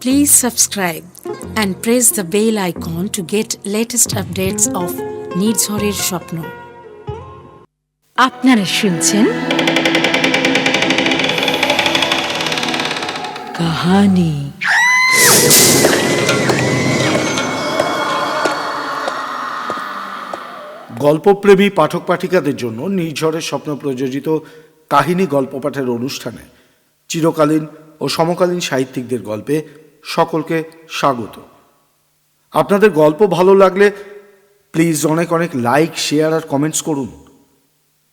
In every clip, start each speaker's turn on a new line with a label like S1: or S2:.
S1: Please subscribe and press the bell icon to get latest updates of নির্ঝরের স্বপ্ন। আপনারা শুনছেন কাহানি।
S2: গল্পপ্রেমী পাঠক পাঠিকাদের জন্য নির্ঝরের স্বপ্ন প্রযোজিত কাহিনী গল্প পাঠের অনুষ্ঠানে চিরকালীন ও সমকালীন সাহিত্যিকদের গল্পে সকলকে স্বাগত। আপনাদের গল্প ভালো লাগলে প্লিজ অনেক অনেক লাইক, শেয়ার আর কমেন্টস করুন।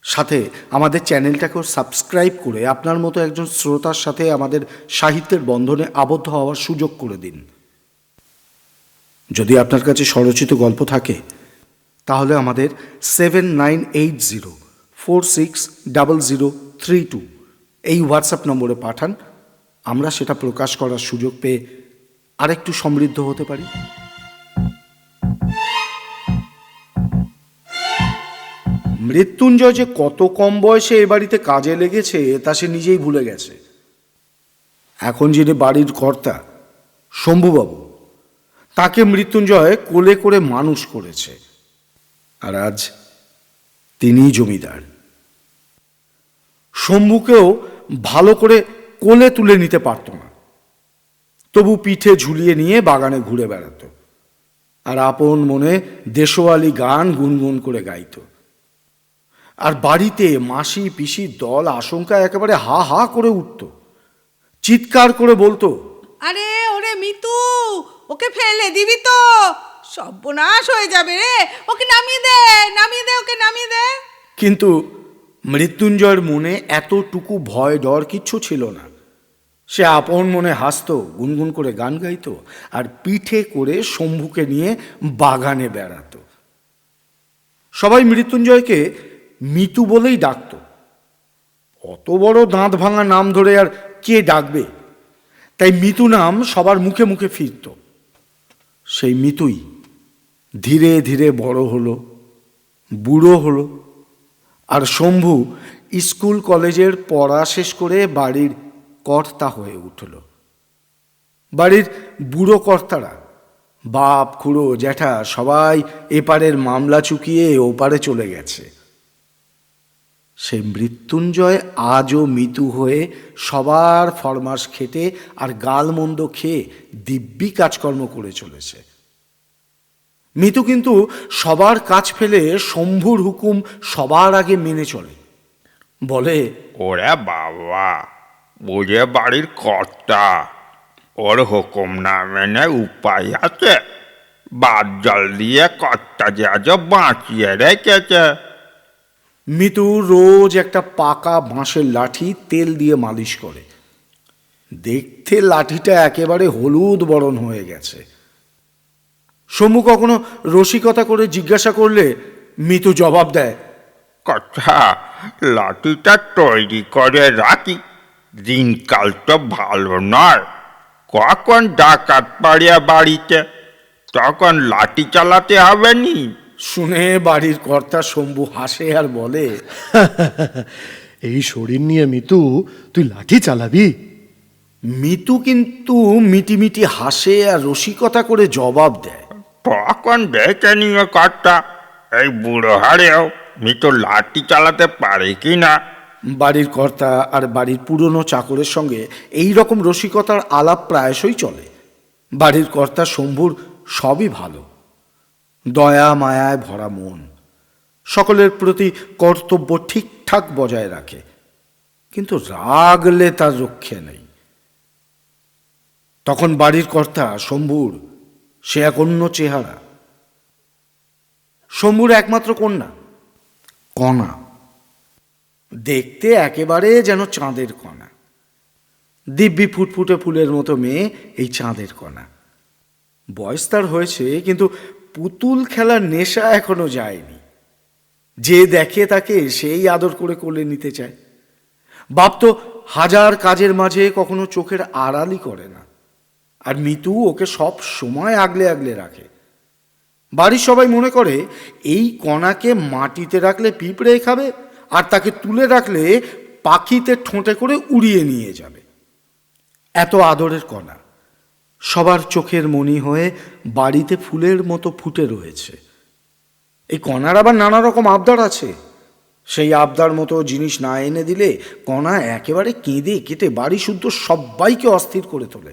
S2: সাথে আমাদের চ্যানেলটাকেও সাবস্ক্রাইব করে আপনার মতো একজন শ্রোতার সাথে আমাদের সাহিত্যের বন্ধনে আবদ্ধ হওয়ার সুযোগ করে দিন। যদি আপনার কাছে স্বরচিত গল্প থাকে তাহলে আমাদের 7980460032 এই হোয়াটসঅ্যাপ নম্বরে পাঠান। আমরা সেটা প্রকাশ করার সুযোগ পেয়ে আরেকটু সমৃদ্ধ হতে পারি। মৃত্যুঞ্জয় যে কত কম বয়সে এ বাড়িতে কাজে লেগেছে তা সে নিজেই ভুলে গেছে। এখন যিনি বাড়ির কর্তা শম্ভুবাবু, তাকে মৃত্যুঞ্জয় কোলে করে মানুষ করেছে, আর আজ তিনিই জমিদার। শম্ভুকেও ভালো করে কোলে তুলে নিতে পারত না, তবু পিঠে ঝুলিয়ে নিয়ে বাগানে ঘুরে বেড়াত আর আপন মনে দেশওয়ালি গান গুনগুন করে গাইত। আর বাড়িতে মাসি পিসির দল আশঙ্কা একেবারে হা হা করে উঠত, চিৎকার করে বলতো,
S3: আরে ওরে মিতু, ওকে ফেলে দিবি তো, সর্বনাশ হয়ে যাবে রে, ওকে নামিয়ে দে, নামিয়ে দে, ওকে নামিয়ে দে।
S2: কিন্তু মৃত্যুঞ্জয়ের মনে এতটুকু ভয় ডর কিচ্ছু ছিল না। সে আপন মনে হাসত, গুনগুন করে গান গাইত আর পিঠে করে শম্ভুকে নিয়ে বাগানে বেড়াত। সবাই মৃত্যুঞ্জয়কে মিতু বলেই ডাকত। অত বড় দাঁত ভাঙা নাম ধরে আর কে ডাকবে, তাই মিতু নাম সবার মুখে মুখে ফিরত। সেই মিতুই ধীরে ধীরে বড় হলো, বুড়ো হলো, আর শম্ভু স্কুল কলেজের পড়া শেষ করে বাড়ির কর্তা হয়ে উঠল। বাড়ির বুড়ো কর্তারা, বাপ, খুড়ো, জ্যাঠা সবাই এপারের মামলা চুকিয়ে ওপারে চলে গেছে। সেই মৃত্যুঞ্জয় আজও মিতু হয়ে সবার ফরমাস খেটে আর গালমন্দ খেয়ে দিব্যি কাজকর্ম করে চলেছে। মিতু কিন্তু সবার কাজ ফেলে শম্ভুর হুকুম সবার আগে মেনে চলে। বলে,
S4: ওরে বাবা, বুঝে বাড়ির কর্তা, ওর হুকুম না মেনে উপায় আছে? বাদ জল দিয়ে কর্তা যে আজ বাঁচিয়ে রেখেছে।
S2: মিতু রোজ একটা পাকা বাঁশের লাঠি তেল দিয়ে মালিশ করে। দেখতে লাঠিটা একেবারে হলুদ বরণ হয়ে গেছে। শম্ভু কখনো রসিকতা করে জিজ্ঞাসা করলে মিতু জবাব দেয়,
S4: কথা লাঠিটা তৈরি করে রাখি, দিনকাল তো ভালো নয়, কখন ডাকাত পাড়িয়া বাড়িতে, তখন লাঠি চালাতে হবে নি।
S2: শুনে বাড়ির কর্তা শম্ভু হাসে আর বলে,
S5: এই শরীর নিয়ে মিতু তুই লাঠি চালাবি?
S2: মিতু কিন্তু মিটিমিটি হাসে আর রসিকতা করে জবাব দেয়,
S4: তখন দেখে নিয়ে কর্তা, এই বুড়ো হারেও মিতো লাঠি চালাতে পারে কি না।
S2: বাড়ির কর্তা আর বাড়ির পুরনো চাকরের সঙ্গে এই রকম রসিকতার আলাপ প্রায়শই চলে। বাড়ির কর্তা শম্ভুর সবই ভালো, দয়া মায়ায় ভরা মন, সকলের প্রতি কর্তব্য ঠিকঠাক বজায় রাখে, কিন্তু রাগলে তার রক্ষে নেই। তখন বাড়ির কর্তা শম্ভুর সে এক অন্য চেহারা। শম্ভুর একমাত্র কন্যা কণা, দেখতে একেবারে যেন চাঁদের কণা। দিব্যি ফুটফুটে ফুলের মতো মেয়ে এই চাঁদের কণা। বয়স তার হয়েছে, কিন্তু পুতুল খেলার নেশা এখনো যায়নি। যে দেখে তাকে সেই আদর করে কোলে নিতে চায়। বাপ তো হাজার কাজের মাঝে কখনো চোখের আড়ালই করে না, আর মিতু ওকে সব সময় আগলে আগলে রাখে। বাড়ির সবাই মনে করে এই কণাকে মাটিতে রাখলে পিঁপড়ে খাবে, আর তাকে তুলে রাখলে পাখিতে ঠোঁটে করে উড়িয়ে নিয়ে যাবে। এত আদরের কণা সবার চোখের মণি হয়ে বাড়িতে ফুলের মতো ফুটে রয়েছে। এই কণার আবার নানা রকম আবদার আছে। সেই আবদার মতো জিনিস না এনে দিলে কণা একেবারে কেঁদে কেটে বাড়ি শুদ্ধ সবাইকে অস্থির করে তোলে।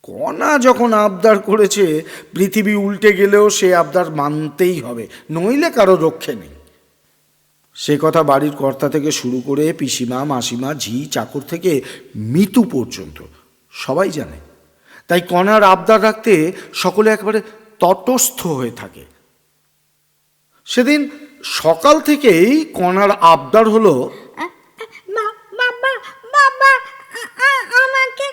S2: কণা যখন আবদার করেছে, পৃথিবী উল্টে গেলেও সে আবদার মানতেই হবে, নইলে কারো রক্ষে নেই। সে কথা বাড়ির কর্তা থেকে শুরু করে পিসিমা, মাসিমা, ঝি, চাকর থেকে মিতু পর্যন্ত সবাই জানে। তাই কণার আবদার রাখতে সকলে একেবারে তটস্থ হয়ে থাকে। সেদিন সকাল থেকেই কণার আবদার হলো,
S6: বাবা বাবা আমাকে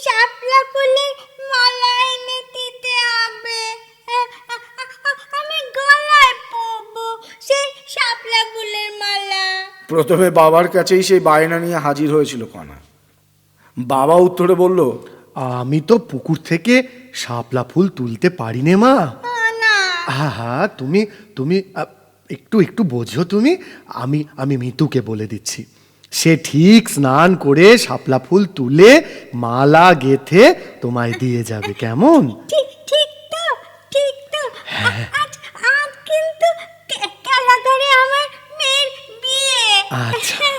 S6: শাপলা ফুলের মালা এনে দিতে হবে। আমি গলায় পরবো সেই শাপলা ফুলের মালা।
S2: প্রথমে বাবার কাছেই সেই বায়না নিয়ে হাজির হয়েছিল কণা। বাবা উত্তরে বলল,
S5: আমি তো পুকুর থেকে শাপলা ফুল তুলতে পারি নে মা।
S6: না
S5: হা তুমি তুমি একটু একটু বোঝো তুমি। আমি মিতুকে বলে দিচ্ছি, সে ঠিক স্নান করে শাপলা ফুল তুলে মালা গেথে তোমায় দিয়ে যাবে, কেমন?
S6: ঠিক ঠিক তো ঠিক তো। আজ আজ কিন্তু কালাঘরে আমার মেয়ের বিয়ে।
S5: আচ্ছা।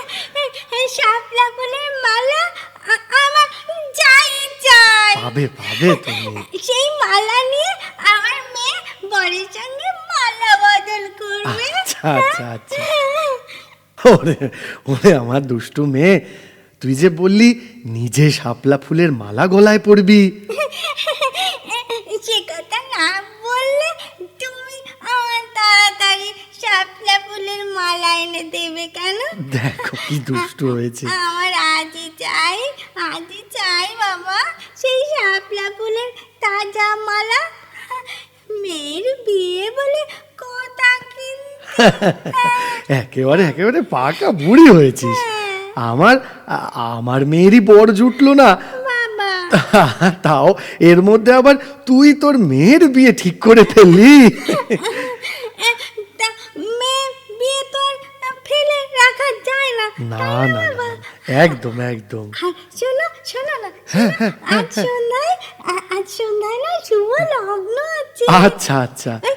S6: শাপলা ফুলের মালা আমার চাই চাই।
S5: পাবে পাবে তুমি।
S6: সেই মালা নিয়ে আমার মেয়ে বরের সঙ্গে মালা বদল করবে।
S5: আচ্ছা আচ্ছা আচ্ছা। ওরে ওরে আমার দুষ্টু মেয়ে, তুই যে বললি নিজে শাপলা ফুলের মালা গলায় পরবি।
S6: সে কথা না বললে তুমি আমার তাড়াতাড়ি শাপলা ফুলের মালা এনে দেবে কেন?
S5: দেখো কি দুষ্টু হয়েছে।
S6: আমার আজই চাই বাবা সেই শাপলা ফুলের তাজা মালা। মেয়ের বিয়ে বলে কথা কিন্তু।
S5: একেবারে একেবারে পাকা বুড়ি হয়েছিস। আমার মেয়েরই বর জুটলো না,
S6: বাবা
S5: তাও এর মধ্যে আবার তুই তোর মেয়ের বিয়ে ঠিক করে ফেললি।
S6: তা মেয়ের বিয়ে তো আর ফেলে রাখা যায় না।
S5: না
S6: তাই
S5: না
S6: বাবা?
S5: না, একদম একদম।
S6: আর শোনো না, আজ সন্ধ্যায় না শুভ লগ্ন আছে।
S5: আচ্ছা আচ্ছা।
S6: ওই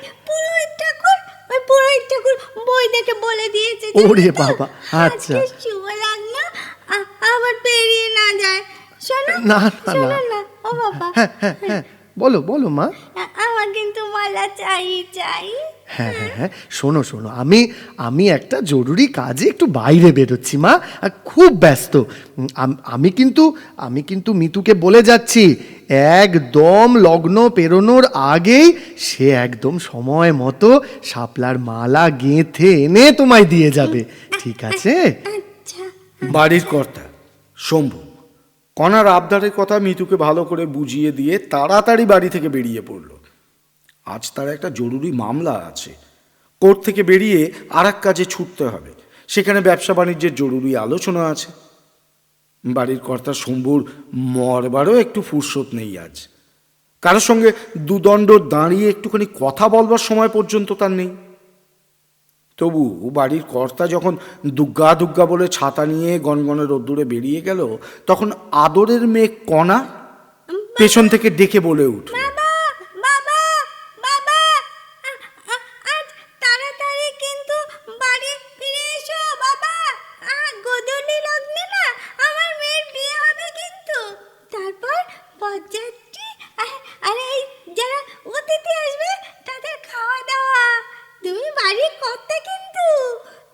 S6: পুরোহিত ঠাকুর বই দেখে বলে দিয়েছে।
S5: ওরে
S6: জানো তো?
S5: বাবা, আচ্ছা।
S6: আজকে শুভ লগ্ন আবার পেরিয়ে না যায়। শোনো
S5: না, না,
S6: শোনো
S5: না।
S6: না ও বাবা,
S5: হ্যাঁ বলো বলো মা।
S6: আমার কিন্তু মালা চাই।
S5: হ্যাঁ শোনো আমি একটা জরুরি কাজে একটু বাইরে বেরোচ্ছি মা, আর খুব ব্যস্ত। আমি কিন্তু মিতুকে বলে যাচ্ছি, একদম লগ্ন পেরোনোর আগেই সে একদম সময় মতো শাপলার মালা গেঁথে এনে তোমায় দিয়ে যাবে, ঠিক আছে?
S6: আচ্ছা
S2: বাড়ির কর্তা শম্ভু কণার আবদারের কথা মিতুকে ভালো করে বুঝিয়ে দিয়ে তাড়াতাড়ি বাড়ি থেকে বেরিয়ে পড়ল। আজ তার একটা জরুরি মামলা আছে, কোর্ট থেকে বেরিয়ে আর এক কাজে ছুটতে হবে। সেখানে ব্যবসা বাণিজ্যের জরুরি আলোচনা আছে। বাড়ির কর্তা শম্ভুর মরবারও একটু ফুরসত নেই আজ। কারোর সঙ্গে দুদণ্ড দাঁড়িয়ে একটুখানি কথা বলবার সময় পর্যন্ত তার নেই। তবু বাড়ির কর্তা যখন দুগ্গা দুগ্গা বলে ছাতা নিয়ে গনগনে রোদ্দুরে বেরিয়ে গেল, তখন আদরের মেয়ে কণা পেছন থেকে ডেকে বলে উঠল,
S6: বাবা আজ তাড়াতাড়ি কিন্তু বাড়ি ফিরে এসো বাবা। গোধূলি লগ্নে না আমার মেয়ের বিয়ে হবে কিন্তু। তারপর বরযাত্রী আর এই যারা অতিথি আসবে তাদের খাওয়া দাওয়া। তুমি বাড়ির কর্তা কিন্তু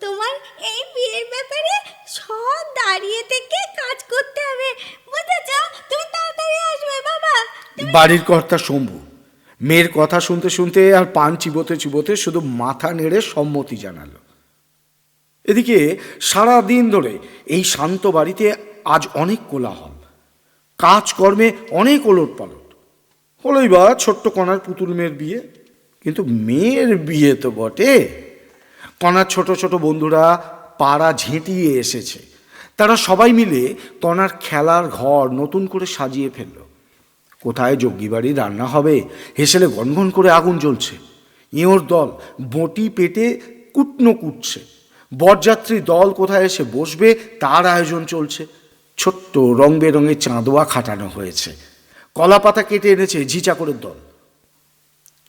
S6: তোমার এই বিয়ের ব্যাপারে সব দাঁড়িয়ে থেকে কাজ করতে হবে, বুঝেছো? তুমি তাড়াতাড়ি আসবে বাবা।
S2: বাড়ির কর্তা শম্ভু মেয়ের কথা শুনতে শুনতে আর পান চিবোতে চিবোতে শুধু মাথা নেড়ে সম্মতি জানালো। এদিকে সারা দিন ধরে এই শান্ত বাড়িতে আজ অনেক কোলাহল, কাজকর্মে অনেক ওলটপালট। হলোই বা ছোট্ট কণার পুতুল মেয়ের বিয়ে, কিন্তু মেয়ের বিয়ে তো বটে। কণার ছোট ছোট বন্ধুরা পাড়া ঝেঁটিয়ে এসেছে। তারা সবাই মিলে কণার খেলার ঘর নতুন করে সাজিয়ে ফেলল। কোথায় যজ্ঞী বাড়ির রান্না হবে, হেসেলে গনগন করে আগুন জ্বলছে। ইঁয়োর দল বঁটি পেটে কুটনো কুটছে। বরযাত্রী দল কোথায় এসে বসবে তার আয়োজন চলছে। ছোট্ট রং বেরঙের চাঁদোয়া খাটানো হয়েছে। কলা পাতা কেটে এনেছে ঝি চাকরের দল।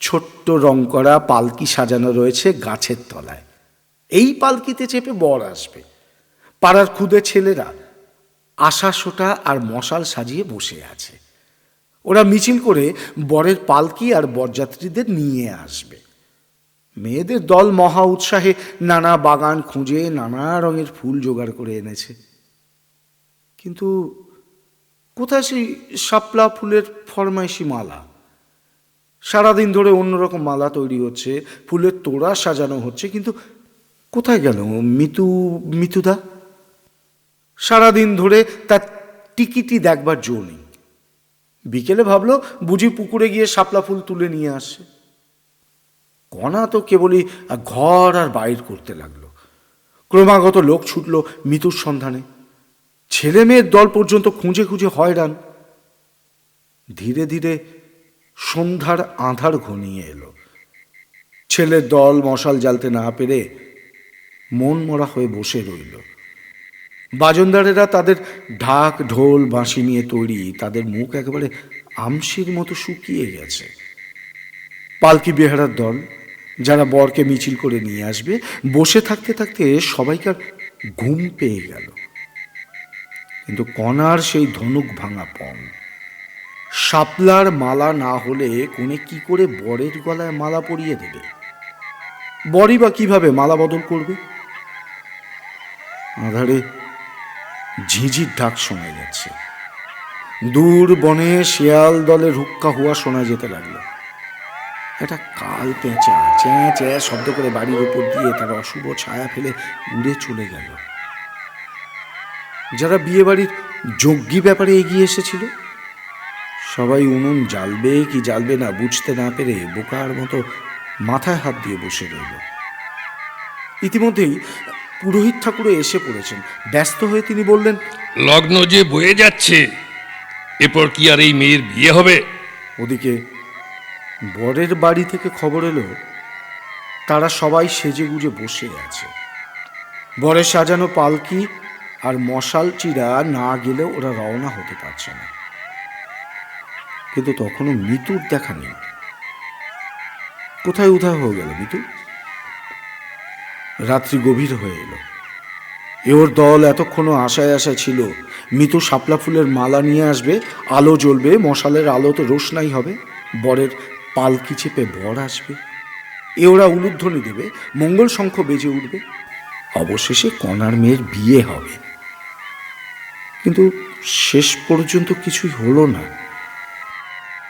S2: ছোট্ট রং করা পালকি সাজানো রয়েছে গাছের তলায়। এই পালকিতে চেপে বর আসবে। পাড়ার খুদে ছেলেরা আশাশোটা আর মশাল সাজিয়ে বসে আছে। ওরা মিছিল করে বরের পালকি আর বরযাত্রীদের নিয়ে আসবে। মেয়েদের দল মহা উৎসাহে নানা বাগান খুঁজে নানা রঙের ফুল জোগাড় করে এনেছে। কিন্তু কোথায় সেই শাপলা ফুলের ফরমাইশি মালা? সারাদিন ধরে অন্যরকম মালা তৈরি হচ্ছে, ফুলের তোড়া সাজানো হচ্ছে, কিন্তু কোথায় গেল মিতুদা? সারাদিন ধরে তার টিকিটি দেখবার জো নেই। বিকেলে ভাবলো বুঝি পুকুরে গিয়ে শাপলা ফুল তুলে নিয়ে আসে। কণা তো কেবলই ঘর আর বাইর করতে লাগলো। ক্রমাগত লোক ছুটল মিতুর সন্ধানে। ছেলে মেয়ের দল পর্যন্ত খুঁজে খুঁজে হয়রান। ধীরে ধীরে সন্ধ্যার আঁধার ঘনিয়ে এলো। ছেলের দল মশাল জ্বালতে না পেরে মন মরা হয়ে বসে রইল। বাজনদারেরা তাদের ঢাক ঢোল বাঁশি নিয়ে তৈরি, তাদের মুখ একেবারে আমশির মতো শুকিয়ে গেছে। পালকি বেহারার দল, যারা বরকে মিছিল করে নিয়ে আসবে, বসে থাকতে থাকতে সবাইকার ঘুম পেয়ে গেল। কিন্তু কণার সেই ধনুক ভাঙা পণ। শাপলার মালা না হলে কোনে কি করে বরের গলায় মালা পরিয়ে দেবে? বরই বা কিভাবে মালা বদল করবে? আধারে ঝিঝির ডাক শোনা যাচ্ছে। দূর বনে শিয়াল দলের হুক্কা হুয়া শোনা যেতে লাগলো। একটা কাল পেঁচা চ্যাঁ চ্যাঁ শব্দ করে বাড়ির উপর দিয়ে তার অশুভ ছায়া ফেলে উড়ে চলে গেল। যারা বিয়ে বাড়ির যজ্ঞী ব্যাপারে এগিয়ে এসেছিল, সবাই উনুন জ্বালবে কি জ্বালবে না বুঝতে না পেরে বোকার মতো মাথায় হাত দিয়ে বসে রইল। ইতিমধ্যেই পুরোহিত ঠাকুর এসে পড়েছেন। ব্যস্ত হয়ে তিনি বললেন,
S7: লগ্ন যে বয়ে যাচ্ছে, এরপর কি আর এই মেয়ের বিয়ে হবে?
S2: ওদিকে বরের বাড়ি থেকে খবর এলো তারা সবাই সেজে গুজে বসে আছে। বরের সাজানো পালকি আর মশাল চিরা না গেলে ওরা রওনা হতে পারছে না। কিন্তু তখনও মিতুর দেখা নেই। কোথায় উধাও হয়ে গেল মিতু? রাত্রি গভীর হয়ে এলো। ওর দল এতক্ষণও আশায় আশায় ছিল মিতু শাপলা ফুলের মালা নিয়ে আসবে, আলো জ্বলবে, মশালের আলোতে রোশনাই হবে, বরের পালকি চেপে বর আসবে, ওরা উলুধ্বনি দেবে, মঙ্গল শঙ্খ বেজে উঠবে, অবশেষে কণার মেয়ের বিয়ে হবে। কিন্তু শেষ পর্যন্ত কিছুই হলো না।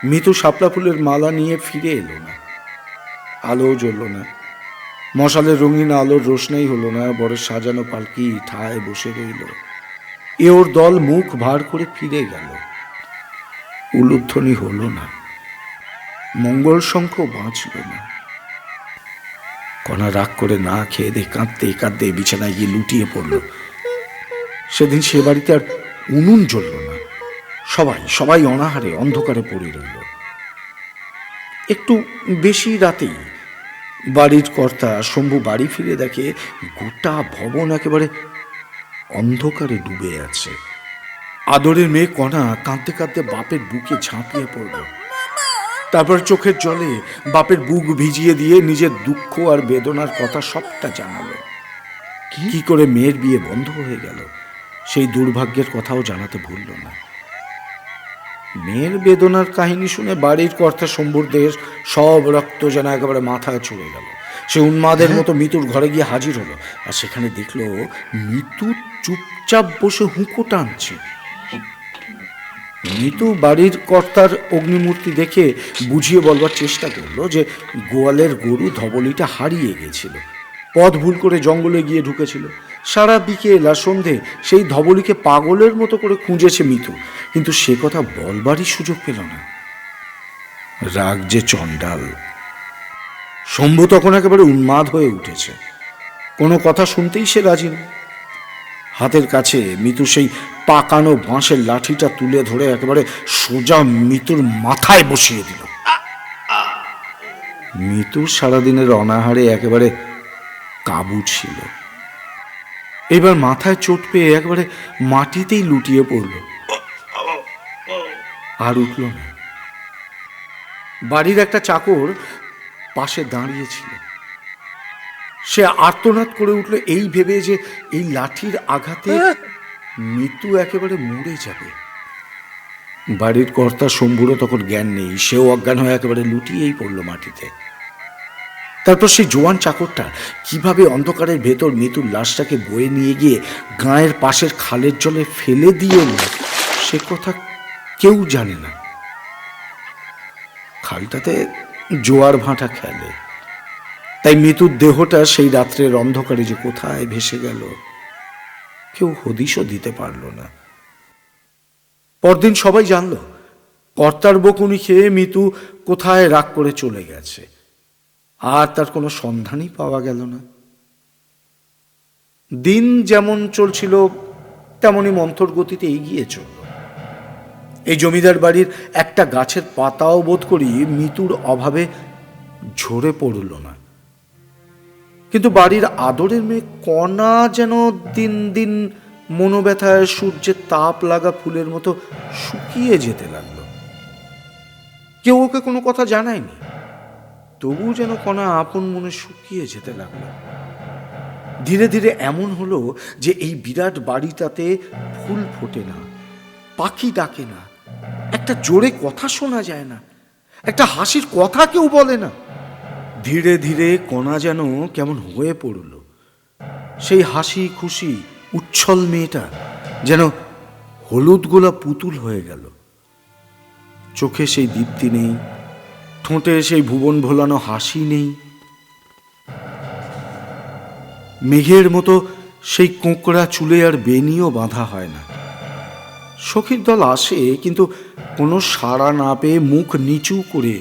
S2: মিতু শাপলা ফুলের মালা নিয়ে ফিরে এলো না। আলো জ্বলল না, মশালের রঙিন আলোর রোশনাই হলো না, বরের সাজানো পালকি ঠায় বসে রইল। ওর দল মুখ ভার করে ফিরে গেল। উলুধ্বনি হলো না, মঙ্গল শঙ্খ বাঁচল না। কণা রাগ করে না খেয়ে দে কাঁদতে কাঁদতে বিছানায় গিয়ে লুটিয়ে পড়ল। সেদিন সে বাড়িতে আর উনুন জ্বলল না। সবাই অনাহারে অন্ধকারে পড়ে রইল। একটু বেশি রাতেই বাড়ির কর্তা শম্ভু বাড়ি ফিরে দেখে গোটা ভবন একেবারে অন্ধকারে ডুবে আছে। আদরের মেয়ে কণা কাঁদতে কাঁদতে বাপের বুকে ঝাঁপিয়ে পড়ল। তারপর চোখের জলে বাপের বুক ভিজিয়ে দিয়ে নিজের দুঃখ আর বেদনার কথা সবটা জানালো। কি করে মেয়ের বিয়ে বন্ধ হয়ে গেল সেই দুর্ভাগ্যের কথাও জানাতে ভুলল না। মেয়ের বেদনার কাহিনী শুনে বাড়ির কর্তা শম্ভুর দেহের সব রক্ত যেন একেবারে মাথায় চড়ে গেল। সে উন্মাদের মতো মিতুর ঘরে গিয়ে হাজির হলো, আর সেখানে দেখলো মিতু চুপচাপ বসে হুঁকো টানছে। মিতু বাড়ির কর্তার অগ্নিমূর্তি দেখে বুঝিয়ে বলবার চেষ্টা করলো যে গোয়ালের গরু ধবলিটা হারিয়ে গেছিল, পথ ভুল করে জঙ্গলে গিয়ে ঢুকেছিল। সারা বিকেল আর সন্ধে সেই ধবলিকে পাগলের মতো করে খুঁজেছে মিতু, কিন্তু সে কথা বলবারই সুযোগ পেল না। রাগ যে চণ্ডাল। শম্ভু তখন একেবারে উন্মাদ হয়ে উঠেছে। কোনো কথা শুনতেই সে রাজি না। হাতের কাছে মিতু সেই পাকানো বাঁশের লাঠিটা তুলে ধরে একেবারে সোজা মিতুর মাথায় বসিয়ে দিল। মিতু সারাদিনের অনাহারে একেবারে কাবু ছিল। এবার মাথায় চোট পেয়ে একেবারে মাটিতেই লুটিয়ে পড়ল। আর উঠল না। বাড়ির একটা চাকর পাশে দাঁড়িয়েছিল। সে আর্তনাদ করে উঠল এই ভেবে যে এই লাঠির আঘাতে মৃত্যু একেবারে মরে যাবে। বাড়ির কর্তা শম্ভুরও তখন জ্ঞান নেই, সেও অজ্ঞান হয়ে একেবারে লুটিয়েই পড়ল মাটিতে। তারপর সেই জোয়ান চাকরটা কিভাবে অন্ধকারের ভেতর মৃত্যুর লাশটাকে বয়ে নিয়ে গিয়ে গাঁয়ের পাশের খালের জলে ফেলে দিয়ে এলো, সে কথা কেউ জানে না। খালটাতে জোয়ার ভাঁটা খেলে, তাই মৃত্যুর দেহটা সেই রাত্রের অন্ধকারে যে কোথায় ভেসে গেল কেউ হদিশও দিতে পারল না। পরদিন সবাই জানল কর্তার বকুনি খেয়ে মৃত্যু কোথায় রাগ করে চলে গেছে, আর তার কোনো সন্ধানই পাওয়া গেল না। দিন যেমন চলছিল তেমনই মন্থর গতিতে এগিয়ে চলল। এই জমিদার বাড়ির একটা গাছের পাতাও বোধ করি মৃত্যুর অভাবে ঝরে পড়ল না। কিন্তু বাড়ির আদরের মেয়ে কণা যেন দিন দিন মনোব্যথায় সূর্যের তাপ লাগা ফুলের মতো শুকিয়ে যেতে লাগলো। কেউ ওকে কোনো কথা জানায়নি, তবু যেন কণা আপন মনে শুকিয়ে যেতে লাগলো। ধীরে ধীরে এমন হলো যে এই বিরাট বাড়িটাতে ফুল ফোটে না, পাখি ডাকে না, একটা জোরে কথা শোনা যায় না, একটা হাসির কথা কেউ বলে না। ধীরে ধীরে কণা যেন কেমন হয়ে পড়ল। সেই হাসি খুশি উচ্ছল মেয়েটা যেন হলুদ গোলা পুতুল হয়ে গেল। চোখে সেই দীপ্তি নেই, ঠোঁটে সেই ভুবন ভোলানো হাসি নেই, মেঘের মতো সেই কোঁকড়া চুলে আর বেনিও বাঁধা হয় না। সখীর দল আসে, কিন্তু কোনো সাড়া না পেয়ে মুখ নিচু করে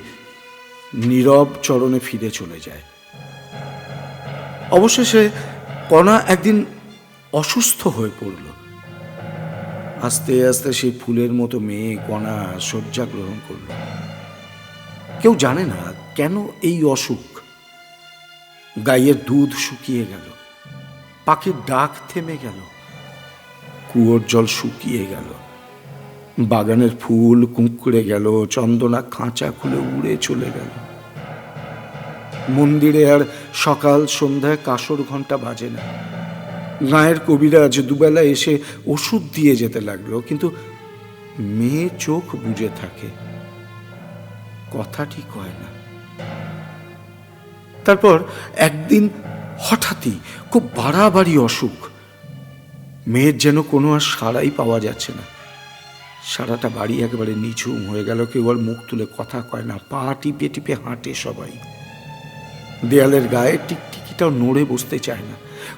S2: নীরব চরণে ফিরে চলে যায়। অবশেষে কণা একদিন অসুস্থ হয়ে পড়ল। আস্তে আস্তে সেই ফুলের মতো মেয়ে কণা শয্যা গ্রহণ করল। কেউ জানে না কেন এই অসুখ। গাইয়ের দুধ শুকিয়ে গেল, পাখির ডাক থেমে গেল, কুয়োর জল শুকিয়ে গেল, বাগানের ফুল কুঁকড়ে গেল, চন্দনা খাঁচা খুলে উড়ে চলে গেল। মন্দিরে আর সকাল সন্ধ্যায় কাসর ঘন্টা বাজে না। গাঁয়ের কবিরাজ দুবেলা এসে ওষুধ দিয়ে যেতে লাগলো, কিন্তু মেয়ে চোখ বুজে থাকে, কথাটি কয় না। তারপর একদিন হঠাৎই খুব বাড়াবাড়ি অসুখ। মেয়ের যেন কোনো আর সাড়াই পাওয়া যাচ্ছে না। সারাটা বাড়ি একেবারে নিঝুম হয়ে গেল, কেউ আর মুখ তুলে কথা কয় না, পা টিপে টিপে হাঁটে সবাই। দেয়ালের গায়ে টিকটিকিটাও নড়ে বসতে চায় না।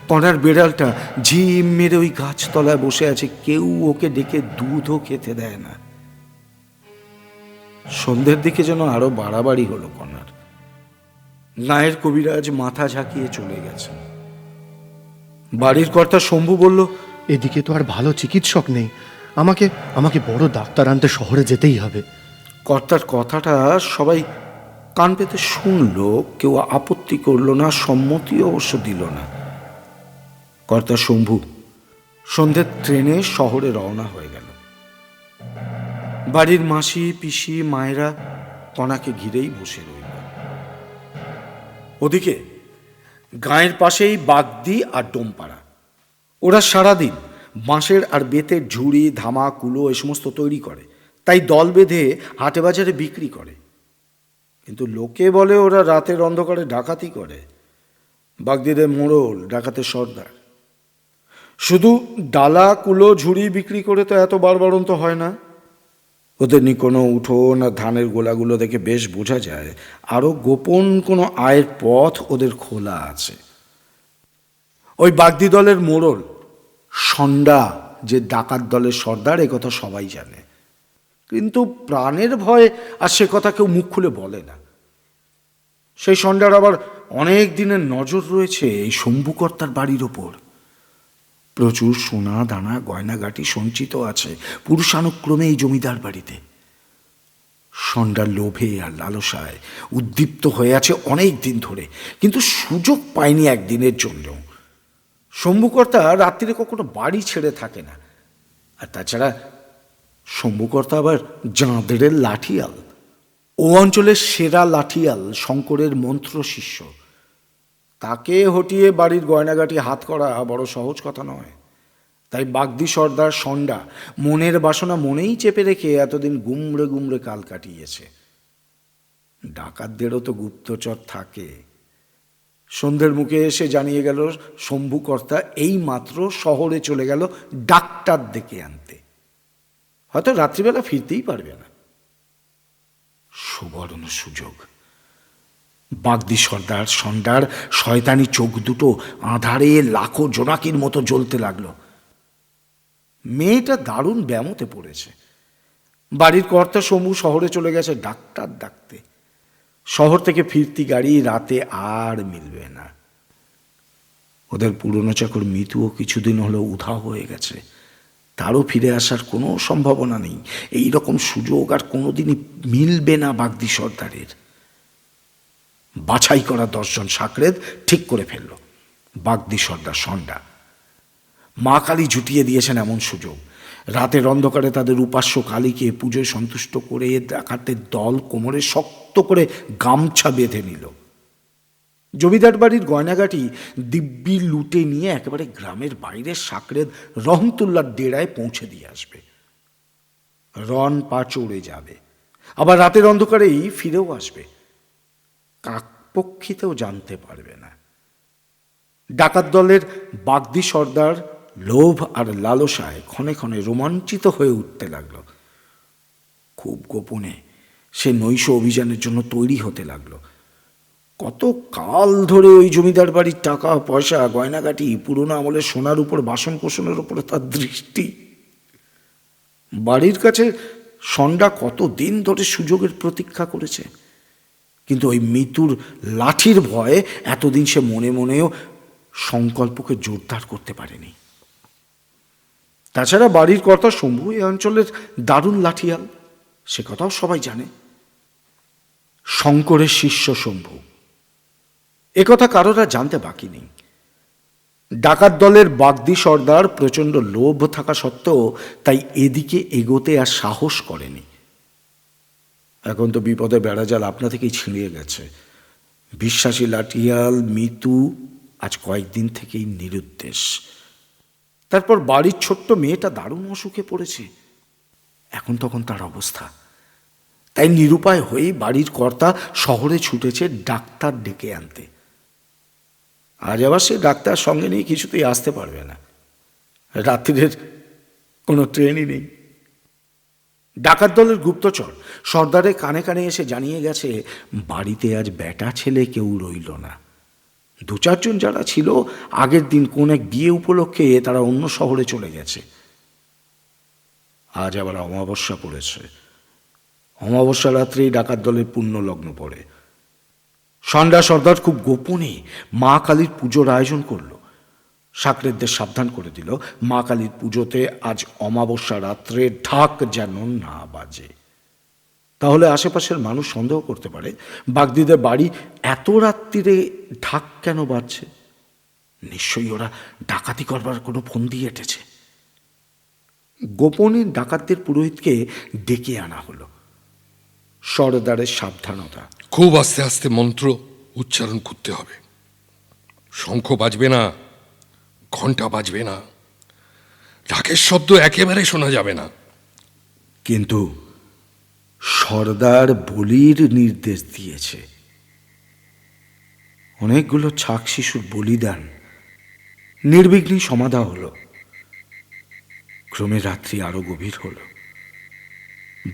S2: কণার বেড়ালটা ঝিম মেরে ওই গাছতলায় বসে আছে, কেউ ওকে ডেকে দুধও খেতে দেয় না। সন্ধ্যের দিকে যেন আরো বাড়াবাড়ি হলো কণার। গাঁয়ের কবিরাজ মাথা ঝাঁকিয়ে চলে গেছে। বাড়ির কর্তা শম্ভু বলল,
S5: এদিকে তো আর ভালো চিকিৎসক নেই, আমাকে আমাকে বড় ডাক্তার আনতে শহরে যেতেই হবে।
S2: কর্তার কথাটা সবাই কান পেতে শুনল, কেউ আপত্তি করল না, সম্মতি অবশ্য দিল না। কর্তা শম্ভু সন্ধ্যের ট্রেনে শহরে রওনা হয়ে গেল। বাড়ির মাসি পিসি মায়েরা কণাকে ঘিরেই বসে রইল। ওদিকে গাঁয়ের পাশেই বাগদি আর ডোমপাড়া। ওরা সারাদিন বাঁশের আর বেতের ঝুড়ি, ধামা, কুলো এ সমস্ত তৈরি করে, তাই দল বেঁধে হাটে বাজারে বিক্রি করে। কিন্তু লোকে বলে ওরা রাতের অন্ধকারে ডাকাতি করে। বাগদিদের মোড়ল, ডাকাতের সর্দার। শুধু ডালা, কুলো, ঝুড়ি বিক্রি করে তো এত বাড়বাড়ন্ত হয় না। ওদের নি কোনো উঠোন আর ধানের গোলাগুলো দেখে বেশ বোঝা যায় আরো গোপন কোনো আয়ের পথ ওদের খোলা আছে। ওই বাগদি দলের মোড়ল সন্ডা যে ডাকাত দলের সর্দার, এ কথা সবাই জানে, কিন্তু প্রাণের ভয় আর সে কথা কেউ মুখ খুলে বলে না। সেই সন্ডার আবার অনেক দিনের নজর রয়েছে এই শম্ভুকর্তার বাড়ির ওপর। প্রচুর সোনা দানা গয়নাগাটি সঞ্চিত আছে পুরুষানুক্রমে এই জমিদার বাড়িতে। সন্ডার লোভে আর লালসায় উদ্দীপ্ত হয়ে আছে অনেক দিন ধরে, কিন্তু সুযোগ পায়নি একদিনের জন্য। শম্ভুকর্তা রাত্রিরে কখনো বাড়ি ছেড়ে থাকে না, আর তাছাড়া শম্ভুকর্তা আবার জাঁদরের লাঠিয়াল, ও অঞ্চলের সেরা লাঠিয়াল শঙ্করের মন্ত্র শিষ্য। তাকে হটিয়ে বাড়ির গয়নাগাটি হাত করা বড় সহজ কথা নয়। তাই বাগদি সর্দার সন্ডা মনের বাসনা মনেই চেপে রেখে এতদিন গুমড়ে গুমড়ে কাল কাটিয়েছে। ডাকাতদেরও তো গুপ্তচর থাকে। সন্ধ্যের মুখে এসে জানিয়ে গেল শম্ভুকর্তা এই মাত্র শহরে চলে গেল ডাক্তার ডেকে আনতে, হয়তো রাত্রিবেলা ফিরতেই পারবে না। সুবর্ণ সুযোগ। বাগদি সর্দার সন্ডার শয়তানি চোখ দুটো আঁধারে লাখো জোনাকির মতো জ্বলতে লাগলো। মেয়েটা দারুণ ব্যামোতে পড়েছে। বাড়ির কর্তা শম্ভু শহরে চলে গেছে ডাক্তার ডাকতে। শহর থেকে ফিরতি গাড়ি রাতে আর মিলবে না। ওদের পুরনো চাকর মিতুও কিছুদিন হলো উধাও হয়ে গেছে। তারও ফিরে আসার কোনো সম্ভাবনা নেই। এই রকম সুযোগ আর কোনোদিনই মিলবে না বাগদি সর্দারের। বাছাই করা 10 জন সাকরেদ ঠিক করে ফেলল বাগদি সর্দার সন্ডা। মা কালী জুটিয়ে দিয়েছেন এমন সুযোগ। রাতের অন্ধকারে তাদের উপাস্য কালীকে পুজোয় সন্তুষ্ট করে ডাকাতের দল কোমরে শক্ত করে গামছা বেঁধে নিল। জমিদার বাড়ির গয়নাগাটি দিব্যি লুটে নিয়ে একেবারে গ্রামের বাইরে সাকরেদ রহমতুল্লার ডেরায় পৌঁছে দিয়ে আসবে। রন পা চড়ে যাবে, আবার রাতের অন্ধকারেই ফিরেও আসবে। কাকপক্ষিতেও জানতে পারবে না। ডাকাত দলের বাগদি সর্দার লোভ আর লালসায় ক্ষণে ক্ষণে রোমাঞ্চিত হয়ে উঠতে লাগলো। খুব গোপনে সে নৈশ অভিযানের জন্য তৈরি হতে লাগলো। কত কাল ধরে ওই জমিদার বাড়ির টাকা পয়সা গয়নাগাটি পুরোনো আমলের সোনার উপর বাসন কোসনের উপরে তার দৃষ্টি। বাড়ির কাছে সন্ডা কত দিন ধরে সুযোগের প্রতীক্ষা করেছে, কিন্তু ওই মৃত্যুর লাঠির ভয়ে এতদিন সে মনে মনেও সংকল্পকে জোরদার করতে পারেনি। তাছাড়া বাড়ির কর্তা শম্ভু এই অঞ্চলের দারুণ লাঠিয়াল, সে কথাও সবাই জানে। শঙ্করের শিষ্য শম্ভু, একথা কারোর আর জানতে বাকি নেই। ডাকাত দলের বাগদি সর্দার প্রচণ্ড লোভ থাকা সত্ত্বেও তাই এদিকে এগোতে আর সাহস করেনি। এখন তো বিপদে বেড়াজাল আপনা থেকেই ছিঁড়িয়ে গেছে। বিশ্বাসী লাঠিয়াল মিতু আজ কয়েকদিন থেকেই নিরুদ্দেশ। তারপর বাড়ির ছোট্ট মেয়েটা দারুণ অসুখে পড়েছে। এখন তখন তার অবস্থা। তাই নিরুপায় হয়েই বাড়ির কর্তা শহরে ছুটেছে ডাক্তার ডেকে আনতে। আজ আবার সে ডাক্তার সঙ্গে নিয়ে কিছুতেই আসতে পারবে না। রাত্রির কোনো ট্রেনই নেই। ডাকাত দলের গুপ্তচর সর্দারের কানে কানে এসে জানিয়ে গেছে বাড়িতে আজ বেটা ছেলে কেউ রইল না। 2-4 জন যারা ছিল আগের দিন কোন এক বিয়ে উপলক্ষে তারা অন্য শহরে চলে গেছে। আজ আবার অমাবস্যা পড়েছে। অমাবস্যা রাত্রেই ডাকাত দলের পুণ্য লগ্ন পড়ে। সন্ডা সর্দার খুব গোপনে মা কালীর পুজোর আয়োজন করল। সাকরেদদের সাবধান করে দিল মা কালীর পুজোতে আজ অমাবস্যা রাত্রে ঢাক যেন না বাজে। তাহলে আশেপাশের মানুষ সন্দেহ করতে পারে বাগদিদের বাড়ি এত রাত্রিরে ঢাক কেন বাজছে। নিশ্চয়ই ওরা ডাকাতি করবার কোনো ফন্দি এঁটেছে। গোপনে ডাকাতদের পুরোহিতকে ডেকে আনা হলো। সর্দারের সাবধানতা,
S7: খুব আস্তে আস্তে মন্ত্র উচ্চারণ করতে হবে। শঙ্খ বাজবে না, ঘণ্টা বাজবে না, ঢাকের শব্দ একেবারে শোনা যাবে না।
S2: কিন্তু সর্দার বলির নির্দেশ দিয়েছে। অনেকগুলো ছাক শিশুর বলিদান নির্বিঘ্নে সমাধা হলো। ক্রমে রাত্রি আরো গভীর হলো।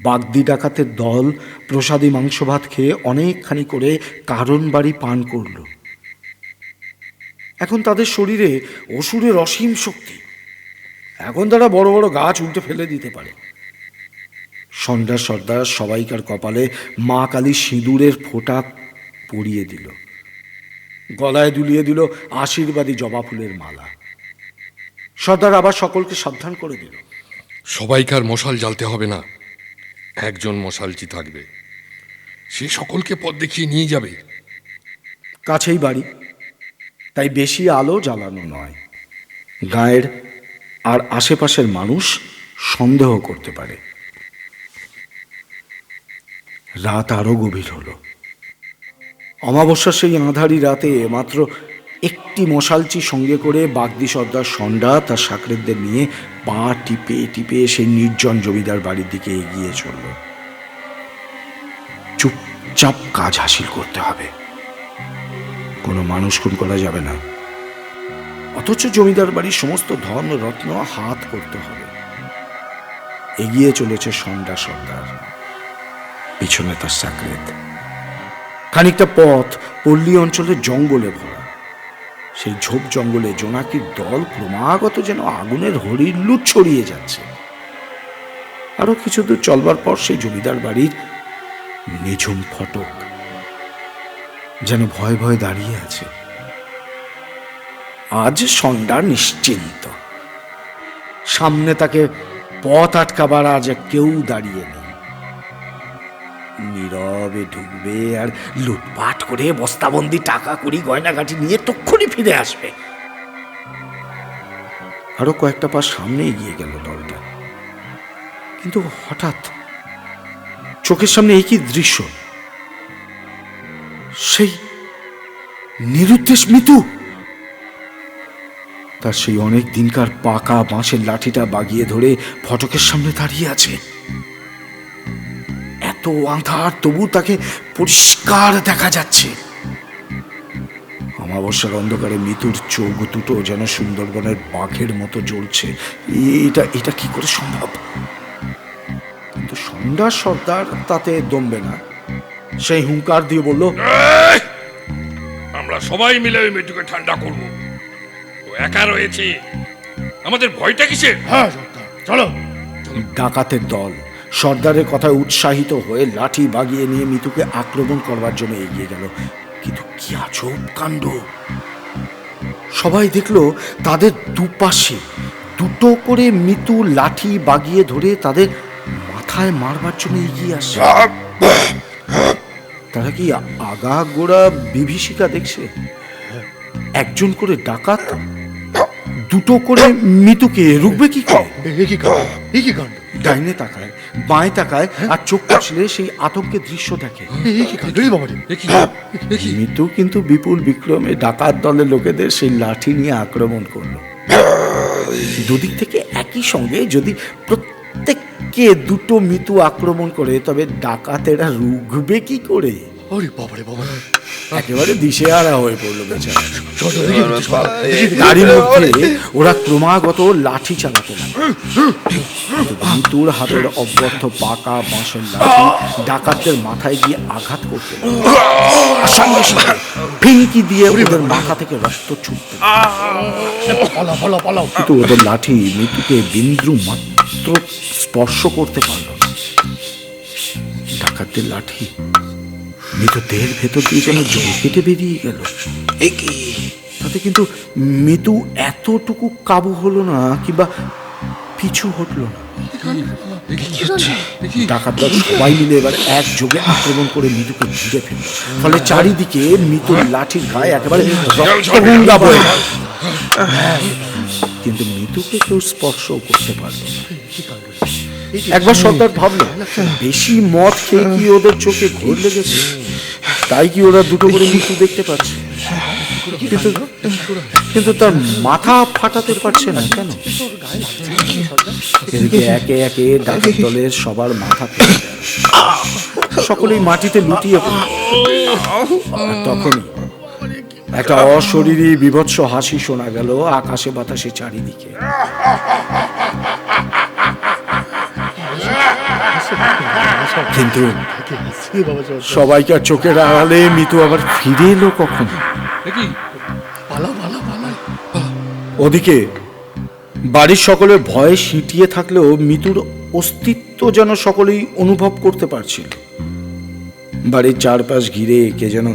S2: বাগদি ডাকাতের দল প্রসাদী মাংস ভাত খেয়ে অনেকখানি করে কারণ বাড়ি পান করল। এখন তাদের শরীরে অসুরের অসীম শক্তি। এখন তারা বড় বড় গাছ উল্টে ফেলে দিতে পারে। সন্ধ্যা সর্দার সবাইকার কপালে মা কালী সিঁদুরের ফোঁটা পরিয়ে দিল, গলায় দুলিয়ে দিল আশীর্বাদী জবা ফুলের মালা। সর্দার আবার সকলকে সাবধান করে দিল,
S7: সবাইকার মশাল জ্বালতে হবে না, একজন মশালচি থাকবে, সে সকলকে পথ দেখিয়ে নিয়ে যাবে।
S2: কাছেই বাড়ি, তাই বেশি আলো জ্বালানো নয়। গায়ের আর আশেপাশের মানুষ সন্দেহ করতে পারে। রাত আরো গভীর হলো। অমাবস্যার সেই আঁধারি রাতে মাত্র একটি মশালচি সঙ্গে করে বাগদি সর্দার সন্ডা তার সাকরেদদের নিয়ে পা টিপে টিপে সেই নির্জন জমিদার বাড়ির দিকে এগিয়ে চলল। চুপচাপ কাজ হাসিল করতে হবে, কোনো মানুষ খুন করা যাবে না, অথচ জমিদার বাড়ির সমস্ত ধন রত্ন হাত করতে হবে। এগিয়ে চলেছে সন্ডা সর্দার, পিছনে তার সাকরেদ। খানিকটা পথ পল্লী অঞ্চলের জঙ্গলে ভরা। সেই ঝোপ জঙ্গলে জোনাকির দল ক্রমাগত যেন আগুনের হরিল্লুট ছড়িয়ে যাচ্ছে। আরো কিছু দূর চলবার পর সেই জমিদার বাড়ির নিঝুম ফটক যেন ভয়ে ভয়ে দাঁড়িয়ে আছে। আজ সন্ধ্যা নিশ্চিন্ত, সামনে তাকে পথ আটকাবার আজ কেউ দাঁড়িয়ে নেই। নীরবে ঢুকবে আর লুটপাট করে বস্তাবন্দি টাকা কড়ি গয়নাগাটি নিয়ে তক্ষুনি ফিরে আসবে। আরো কয়েকটা পা সামনে এগিয়ে গেল দলটা, কিন্তু হঠাৎ চোখের সামনে একই দৃশ্য, সেই নিরুদ্দেশ মিতু। তার সেই অনেক দিনকার পাকা বাঁশের লাঠিটা বাগিয়ে ধরে ফটকের সামনে দাঁড়িয়ে আছে। এত আঁধার তবু তাকে পরিষ্কার দেখা যাচ্ছে। অমাবস্যার অন্ধকারে মিতুর চোখ দুটো যেন সুন্দরবনের বাঘের মতো জ্বলছে। এটা কি করে সম্ভব? কিন্তু সন্ধ্যা সর্দার তাতে দমবে না। সেই হুঙ্কার দিয়ে বলল,
S7: আমরা সবাই মিলে ওই মেয়েটিকে ঠান্ডা করবো। ও একা রয়েছে, আমাদের ভয়টা কিসের?
S5: হ্যাঁ সর্দার, চলো।
S2: ডাকাতের দল সর্দারের কথায় উৎসাহিত হয়ে লাঠি বাগিয়ে নিয়ে মিতুকে আক্রমণ করবার জন্য এগিয়ে গেল। কিন্তু কি আজব কাণ্ড! সবাই দেখলো তাদের দুপাশে দুটো করে মিতু লাঠি বাগিয়ে ধরে তাদের মাথায় মারবার জন্য এগিয়ে আসছে। তারা কি আগা গোড়া বিভীষিকা দেখছে? একজন করে ডাকাত দুটো করে মিতুকে রুখবে কি করে?
S5: কি কাণ্ড!
S2: ডাইনে তাকায়, বাঁয়ে তাকায়, আর চোখ কষলে সেই আতঙ্কের দৃশ্য দেখে। মিতু কিন্তু বিপুল বিক্রমে ডাকাত দলের লোকেদের সেই লাঠি নিয়ে আক্রমণ করলো। দুদিক থেকে একই সঙ্গে যদি প্রত্যেককে দুটো মিতু আক্রমণ করে, তবে ডাকাতেরা রুখবে কি করে? একেবারে দিশেহারা হয়ে পড়লো বেচারা। তারই মধ্যে ওরা ক্রমাগত লাঠি চালাতে লাগলো। মিতুর হাতের অব্যর্থ পাকা বাঁশের লাঠি ডাকাতদের মাথায় গিয়ে আঘাত করতে লাগলো। সঙ্গে সঙ্গে ফিনকি দিয়ে ওদের মাথা থেকে রক্ত ছুটতে লাগলো। কিন্তু ওদের লাঠি মিতুকে বিন্দু মাত্র স্পর্শ করতে পারল না। ডাকাতদের লাঠি মিতু দেহের ভেতর দিয়ে যেন জল কেটে বেরিয়ে গেল। তাতে কিন্তু মিতু এতটুকু কাবু হলো না, কিংবা পিছু হটলো না। ডাকাতরা সবাই মিলে এবার একযোগে আক্রমণ করে মিতুকে ঘিরে ফেলল। ফলে চারিদিকে মিতুর লাঠির গায়ে একেবারে রক্তগঙ্গা বয়ে গেল। কিন্তু মিতুকে কেউ স্পর্শ করতে পারল না। একবার সর্দার ভাবলো, বেশি মদ খেয়ে কি ওদের চোখে ঘোর লেগেছে, তাই কি ওরা দুটো করে মৃত্যু দেখতে পাচ্ছে? কিন্তু তার মাথা ফাটাতে পারছে না কেন? এদিকে একে একে ডাকাত দলের সবার মাথা ফেটে গেল। সকলেই মাটিতে লুটিয়ে পড়ল। তখনই একটা অশরীরী বিভৎস হাসি শোনা গেল আকাশে বাতাসে চারিদিকে। কিন্তু সবাইকার চোখের আড়ালে মিতু আবার ফিরে এলো কখন? ওদিকে বাড়ির সকলের ভয়ে সিঁটিয়ে থাকলেও মিতুর অস্তিত্ব যেন সকলেই অনুভব করতে পারছিল। বাড়ির চারপাশ ঘিরে কে যেন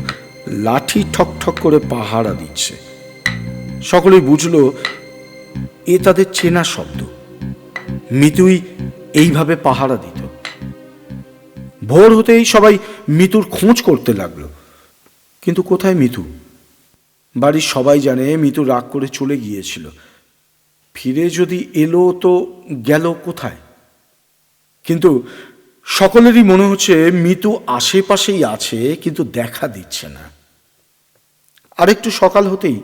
S2: লাঠি ঠক ঠক করে পাহারা দিচ্ছে। সকলেই বুঝলো এ তাদের চেনা শব্দ। মিতুই এইভাবে পাহারা দিত। ভোর হতেই সবাই মিতুর খোঁজ করতে লাগলো, কিন্তু কোথায় মিতু? বাড়ির সবাই জানে মিতু রাগ করে চলে গিয়েছিল। ফিরে যদি এলো তো গেল কোথায়? কিন্তু সকলেরই মনে হচ্ছে মিতু আশেপাশেই আছে, কিন্তু দেখা দিচ্ছে না। আরেকটু সকাল হতেই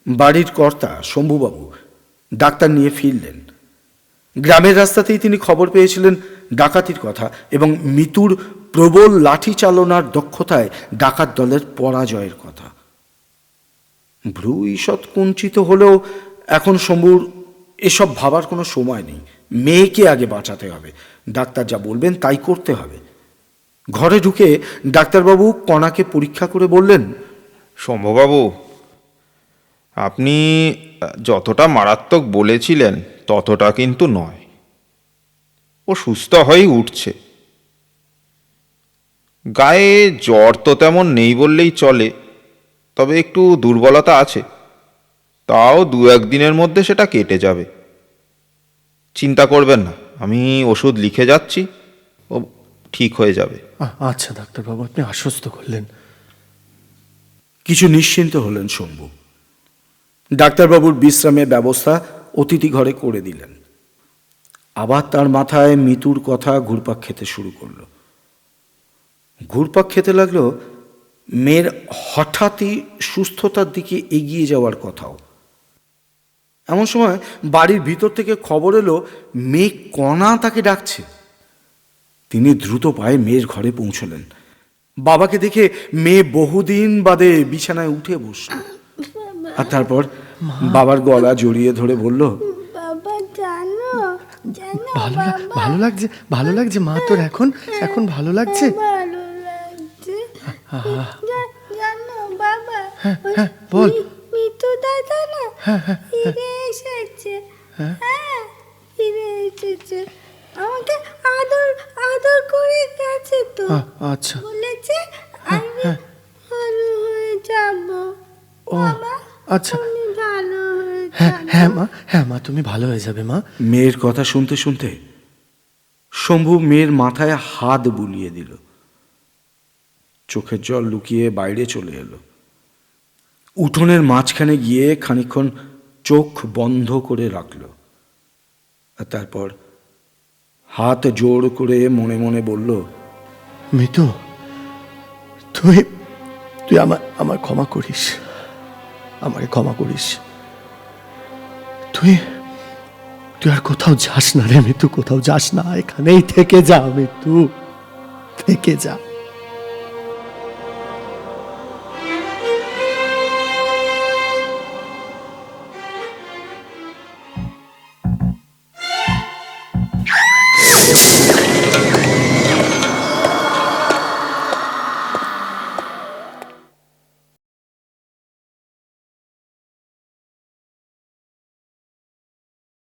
S2: বাড়ির কর্তা শম্ভুবাবু ডাক্তার নিয়ে ফিরলেন। গ্রামের রাস্তাতেই তিনি খবর পেয়েছিলেন ডাকাতির কথা এবং মিতুর প্রবল লাঠি চালনার দক্ষতায় ডাকাত দলের পরাজয়ের কথা। ভ্রু ঈষৎ কুঞ্চিত হলেও এখন শম্ভুর এসব ভাবার কোনো সময় নেই। মেয়েকে আগে বাঁচাতে হবে, ডাক্তার যা বলবেন তাই করতে হবে। ঘরে ঢুকে ডাক্তারবাবু কণাকে পরীক্ষা করে বললেন,
S4: শম্ভুবাবু, আপনি যতটা মারাত্মক বলেছিলেন ততটা কিন্তু নয়। ও সুস্থ হয়েই উঠছে। গায়ে জ্বর তো তেমন নেই বললেই চলে, তবে একটু দুর্বলতা আছে। তাও 2-1 দিনের মধ্যে সেটা কেটে যাবে। চিন্তা করবেন না, আমি ওষুধ লিখে যাচ্ছি, ও ঠিক হয়ে যাবে।
S5: আচ্ছা ডাক্তারবাবু, আপনি আশ্বস্ত করলেন।
S2: কিছু নিশ্চিন্ত হলেন শম্ভু। ডাক্তারবাবুর বিশ্রামের ব্যবস্থা অতিথি ঘরে করে দিলেন। আবার তার মাথায় মিতুর কথা ঘুরপাক খেতে শুরু করলো। ঘুরপাক খেতে লাগলো মেয়ের হঠাৎই সুস্থতার দিকে এগিয়ে যাওয়ার কথাও। এমন সময় বাড়ির ভিতর থেকে খবর এলো মেয়ে কণা তাকে ডাকছে। তিনি দ্রুত পায়ে মেয়ের ঘরে পৌঁছলেন। বাবাকে দেখে মেয়ে বহুদিন বাদে বিছানায় উঠে বসল, আর তারপর বাবার গলা জড়িয়ে ধরে বলল,
S6: বাবা জানো জানো
S5: ভালো লাগছে মা, তোর এখন ভালো লাগছে?
S6: ভালো লাগছে। জানো বাবা,
S5: বল।
S6: মিতু দাদা না ফিরে এসেছে। হ্যাঁ, ফিরে এসেছে। আমাকে আদর আদর করে গেছে তো।
S5: আচ্ছা।
S6: বলেছে আমি ভালো হয়ে যাব। বাবা,
S5: আচ্ছা।
S6: তুমি ভালো হয়ে
S5: হ্যাঁ মা, তুমি ভালো হয়ে যাবে মা।
S2: মেয়ের কথা শুনতে শুনতে শম্ভু মেয়ের মাথায় হাত বুলিয়ে দিল। চোখের জল লুকিয়ে বাইরে চলে এলো। উঠোনের মাঝখানে গিয়ে খানিকক্ষণ চোখ বন্ধ করে রাখল, আর তারপর হাত জোর করে মনে মনে বলল,
S5: মিতু, তুই আমার ক্ষমা করিস, আমাকে ক্ষমা করিস। তুই আর কোথাও যাস না রে মিতু, কোথাও যাস না, এখানেই থেকে যা মিতু, থেকে যা।